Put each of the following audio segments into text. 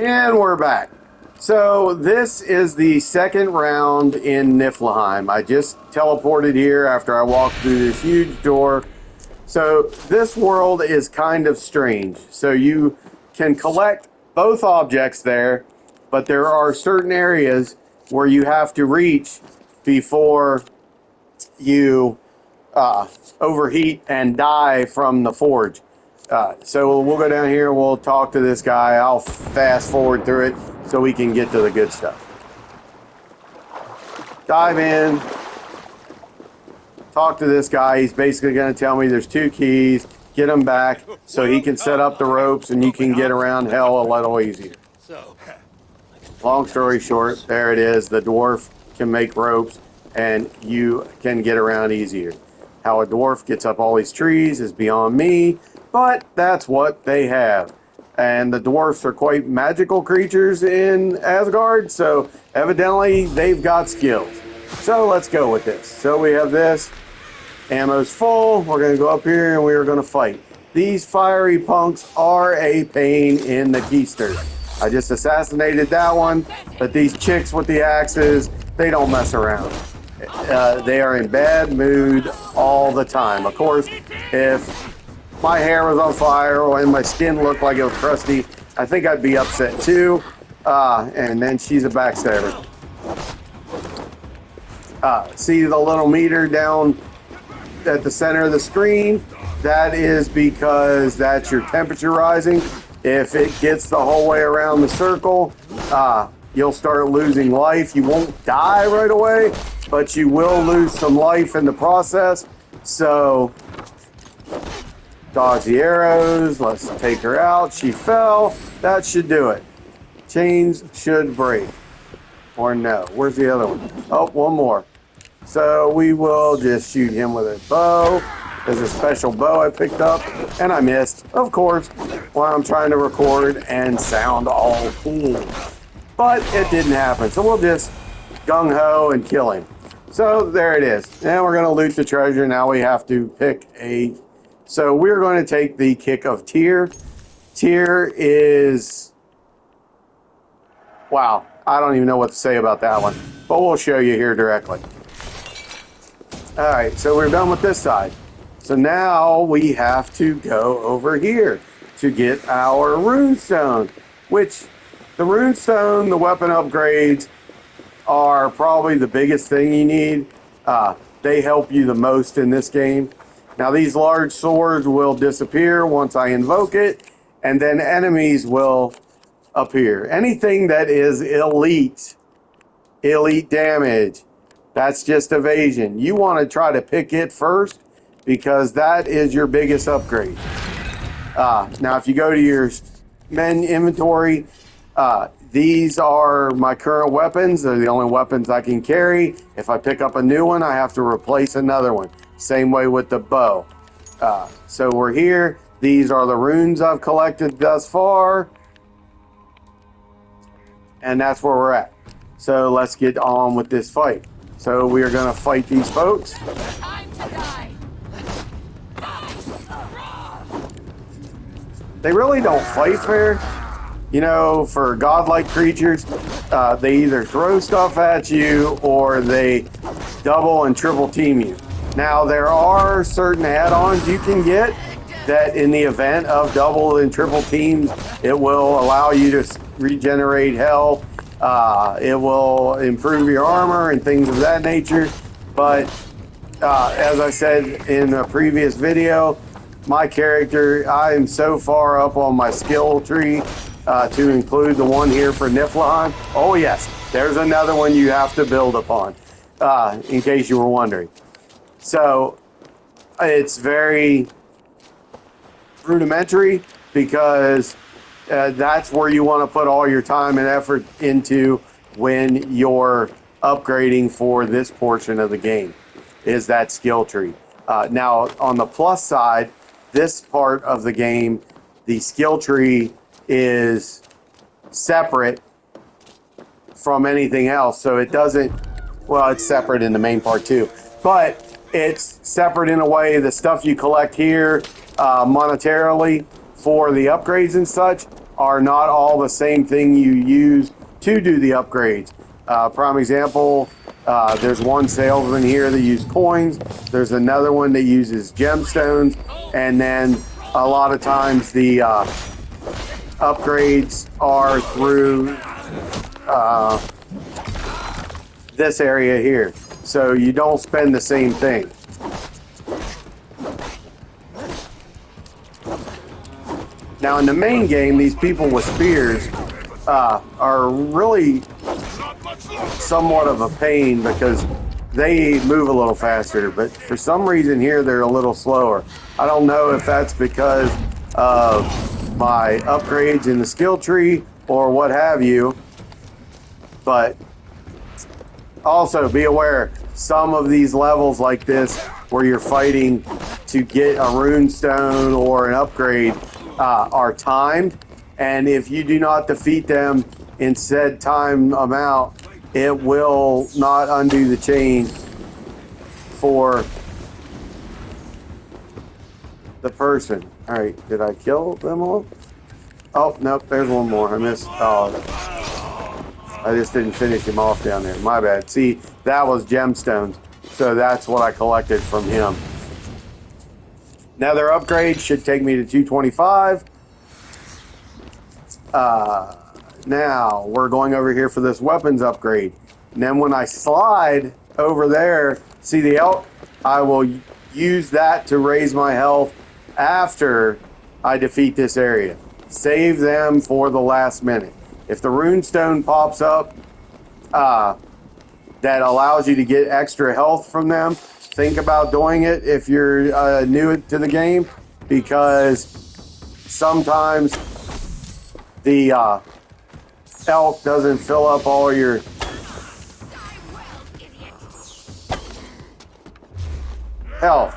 And we're back. So this is the second round in Niflheim. I just teleported here after I walked through this huge door. So this world is kind of strange. So you can collect both objects there, but there are certain areas where you have to reach before you overheat and die from the forge. So we'll go down here. We'll talk to this guy. I'll fast forward through it so we can get to the good stuff. Dive in. Talk to this guy. He's basically going to tell me there's two keys. Get him back so he can set up the ropes and you can get around hell a little easier. Long story short, there it is. The dwarf can make ropes and you can get around easier. How a dwarf gets up all these trees is beyond me, but that's what they have. And the dwarfs are quite magical creatures in Asgard, so evidently they've got skills. So let's go with this. So we have this. Ammo's full. We're going to go up here and we are going to fight. These fiery punks are a pain in the keister. I just assassinated that one, but these chicks with the axes, they don't mess around. They are in bad mood all the time. Of course, if my hair was on fire and my skin looked like it was crusty, I think I'd be upset too. And then she's a backstabber. See the little meter down at the center of the screen? That is because that's your temperature rising. If it gets the whole way around the circle, you'll start losing life. You won't die right away, but you will lose some life in the process. So dodge the arrows. Let's take her out. She fell. That should do it. Chains should break. Or no. Where's the other one? Oh, one more. So we will just shoot him with a bow. There's a special bow I picked up, and I missed, of course, while I'm trying to record and sound all cool. But it didn't happen, so we'll just gung-ho and kill him. So there it is. Now we're going to loot the treasure. Now we have to pick a... So we're going to take the Kick of Tyr. Tyr is... Wow, I don't even know what to say about that one, but we'll show you here directly. All right, so we're done with this side. So now we have to go over here to get our runestone, which the runestone, the weapon upgrades are probably the biggest thing you need. They help you the most in this game. Now these large swords will disappear once I invoke it, and then enemies will appear. Anything that is elite damage, that's just evasion. You want to try to pick it first because that is your biggest upgrade. Now, if you go to your men inventory, these are my current weapons. They're the only weapons I can carry. If I pick up a new one, I have to replace another one. Same way with the bow. So we're here. These are the runes I've collected thus far. And that's where we're at. So let's get on with this fight. So we are going to fight these folks. They really don't fight fair. You know, for godlike creatures, they either throw stuff at you or they double and triple team you. Now, there are certain add-ons you can get that in the event of double and triple teams, it will allow you to regenerate health. It will improve your armor and things of that nature. But as I said in a previous video, my character, I am so far up on my skill tree to include the one here for Niflheim. Oh yes, there's another one you have to build upon, in case you were wondering. So it's very rudimentary because that's where you want to put all your time and effort into when you're upgrading for this portion of the game, is that skill tree. Now, on the plus side, this part of the game, the skill tree is separate from anything else. So it doesn't, well, it's separate in the main part too, but it's separate in a way. The stuff you collect here monetarily for the upgrades and such are not all the same thing you use to do the upgrades. Prime example, there's one salesman here that uses coins. There's another one that uses gemstones. And then a lot of times the upgrades are through this area here. So you don't spend the same thing. Now in the main game, these people with spears are really somewhat of a pain because they move a little faster, but for some reason here they're a little slower. I don't know if that's because of my upgrades in the skill tree or what have you, but also be aware, some of these levels like this where you're fighting to get a rune stone or an upgrade are timed, and if you do not defeat them in said time amount, it will not undo the chain for the person. All right, did I kill them all? Oh, nope, there's one more. I missed. Oh, I just didn't finish him off down there. My bad. See, that was gemstones, so that's what I collected from him. Now their upgrade should take me to 225. Now we're going over here for this weapons upgrade. And then when I slide over there, see the elk? I will use that to raise my health after I defeat this area. Save them for the last minute. If the rune stone pops up that allows you to get extra health from them, think about doing it if you're new to the game, because sometimes the elk doesn't fill up all your health.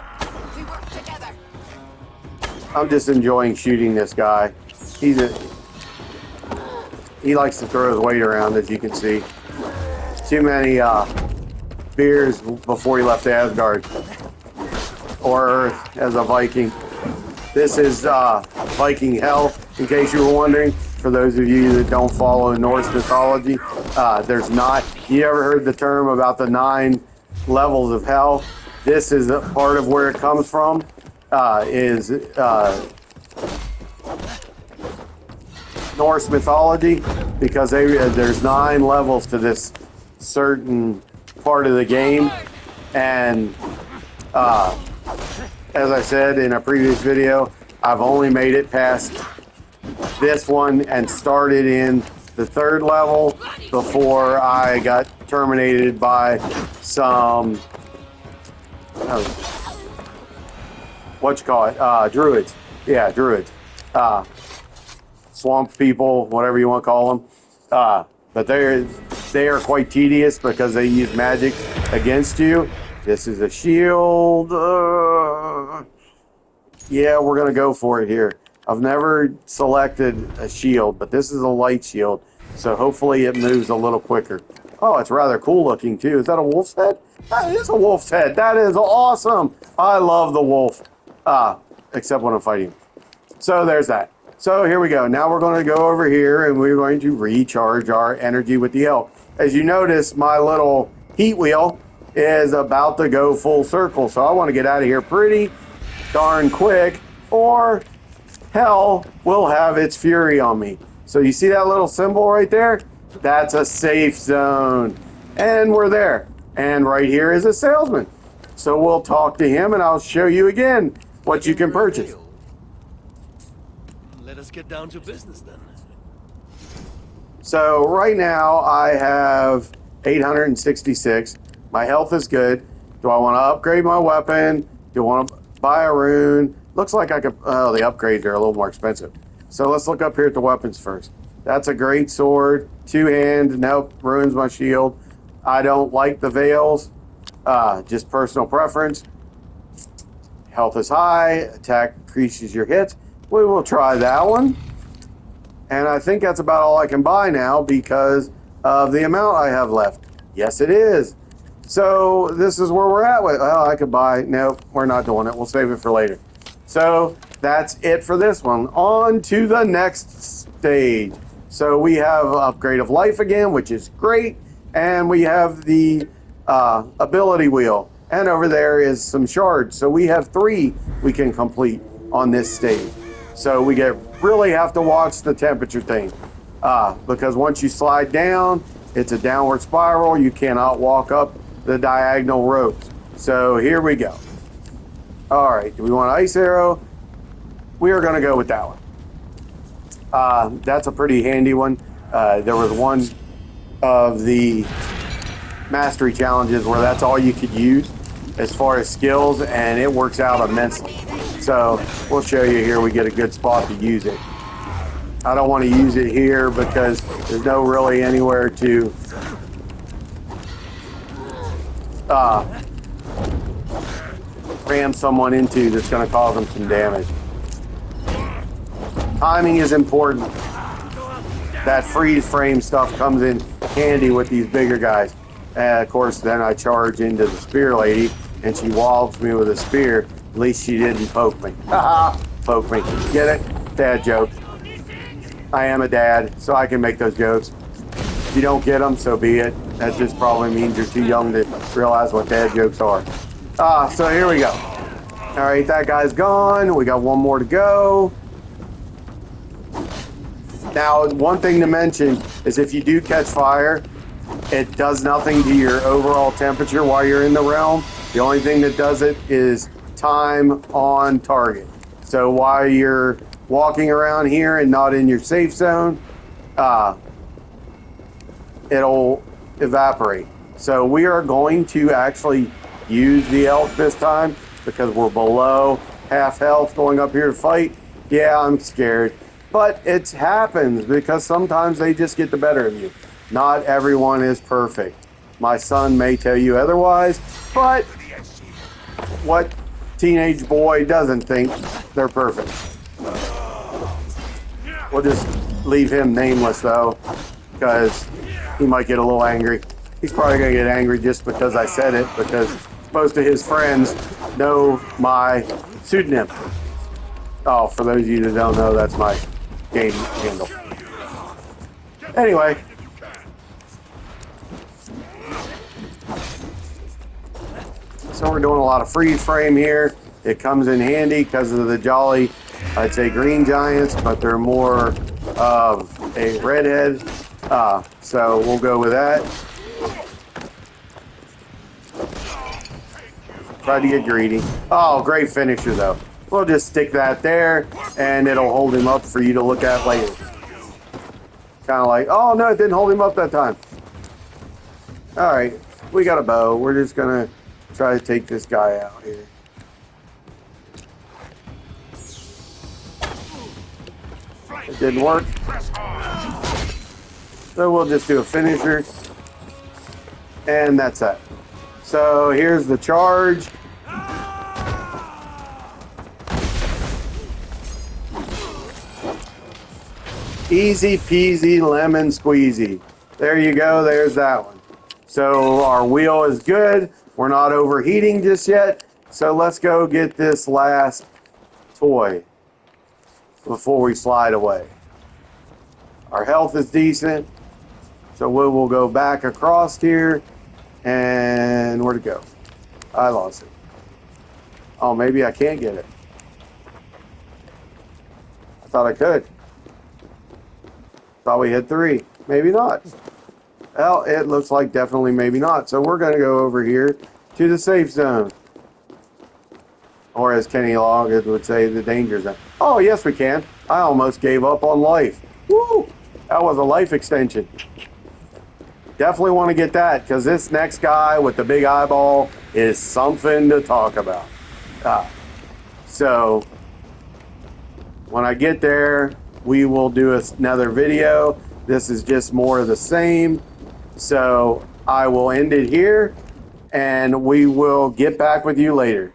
I'm just enjoying shooting this guy. He likes to throw his weight around, as you can see. Too many beers before he left Asgard or Earth as a Viking. This is Viking hell, in case you were wondering. For those of you that don't follow Norse mythology, there's not. You ever heard the term about the 9 levels of hell? This is a part of where it comes from. Norse mythology, because there's 9 levels to this certain part of the game, and as I said in a previous video, I've only made it past this one and started in the 3rd level before I got terminated by some druids. Yeah, druids. Swamp people, whatever you want to call them. But they are quite tedious because they use magic against you. This is a shield. Yeah, we're going to go for it here. I've never selected a shield, but this is a light shield. So hopefully it moves a little quicker. Oh, it's rather cool looking too. Is that a wolf's head? That is a wolf's head. That is awesome. I love the wolf. Except when I'm fighting. So there's that. So here we go. Now we're going to go over here and we're going to recharge our energy with the elk. As you notice, my little heat wheel is about to go full circle. So I want to get out of here pretty darn quick, or hell will have its fury on me. So you see that little symbol right there? That's a safe zone. And we're there. And right here is a salesman. So we'll talk to him and I'll show you again what you can purchase. Let us get down to business then. So right now I have 866. My health is good. Do I want to upgrade my weapon? Do I want to buy a rune? Looks like I could. Oh, the upgrades are a little more expensive. So let's look up here at the weapons first. That's a great sword. 2-hand. Nope, ruins my shield. I don't like the veils. Just personal preference. Health is high. Attack increases your hits. We will try that one. And I think that's about all I can buy now because of the amount I have left. Yes, it is. So this is where we're at with. Oh, I could buy. Nope, we're not doing it. We'll save it for later. So that's it for this one. On to the next stage. So we have upgrade of life again, which is great. And we have the ability wheel. And over there is some shards. So we have 3 we can complete on this stage. So we really have to watch the temperature thing. Because once you slide down, it's a downward spiral. You cannot walk up the diagonal ropes. So here we go. All right, do we want ice arrow? We are going to go with that one. That's a pretty handy one. There was one of the mastery challenges where that's all you could use as far as skills, and it works out immensely. So we'll show you here. We get a good spot to use it. I don't want to use it here because there's no really anywhere to ram someone into that's going to cause them some damage. Timing is important. That freeze frame stuff comes in handy with these bigger guys. And of course, then I charge into the spear lady, and she wallops me with a spear. At least she didn't poke me. Poke me. Get it? Dad joke. I am a dad, so I can make those jokes. If you don't get them, so be it. That just probably means you're too young to realize what dad jokes are. So here we go. All right, that guy's gone. We got one more to go. Now, one thing to mention is if you do catch fire, it does nothing to your overall temperature while you're in the realm. The only thing that does it is time on target. So while you're walking around here and not in your safe zone, it'll evaporate. So we are going to actually use the elk this time because we're below half health going up here to fight. Yeah, I'm scared. But it happens because sometimes they just get the better of you. Not everyone is perfect. My son may tell you otherwise, but what teenage boy doesn't think they're perfect? We'll just leave him nameless though, because he might get a little angry. He's probably gonna get angry just because I said it, because most of his friends know my pseudonym. Oh, for those of you that don't know, that's my game handle. Anyway. So we're doing a lot of freeze frame here. It comes in handy because of the jolly, I'd say green giants, but they're more of a redhead. So we'll go with that. Try to get greedy. Oh, great finisher though. We'll just stick that there and it'll hold him up for you to look at later. Kind of like, oh no, it didn't hold him up that time. All right, we got a bow. We're just gonna try to take this guy out here. It didn't work. So we'll just do a finisher. And that's that. So here's the charge. Easy peasy lemon squeezy. There you go, there's that one. So our wheel is good. We're not overheating just yet. So let's go get this last toy before we slide away. Our health is decent. So we will go back across here. And where to go? I lost it. Oh, maybe I can't get it. I thought I could. Thought we had 3. Maybe not. Well, it looks like definitely maybe not. So we're going to go over here to the safe zone. Or as Kenny Loggins would say, the danger zone. Oh, yes, we can. I almost gave up on life. Woo! That was a life extension. Definitely want to get that because this next guy with the big eyeball is something to talk about. So when I get there, we will do another video. This is just more of the same. So I will end it here and we will get back with you later.